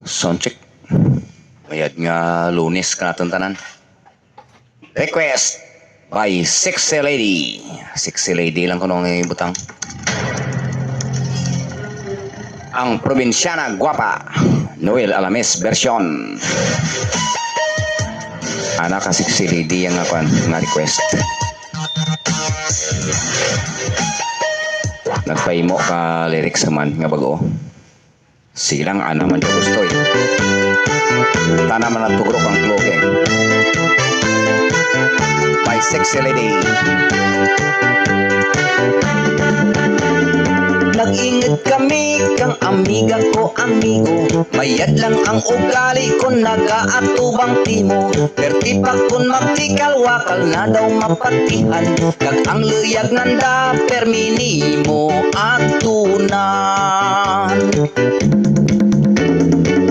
Soundcheck. Bayad nga Lunes ka natin tanan. Request by Sexy Lady. Sexy Lady lang ko nung ibutang. Ang probinsyana guwapa. Noel Alames version. Anak ka Sexy Lady yang nga request. Nagpaimo ka lyrics naman nga bago. Silang man ka gusto eh. Tanaman at tugro kang kloke. By Sexy Lady. Nag-ingat kami kang amiga ko amigo. Bayad lang ang ugali ko nagaatubang timo. Perti pa kun magtikal-wakal na daw mapatihan. Kag ang luyag nanda permini mo atunan.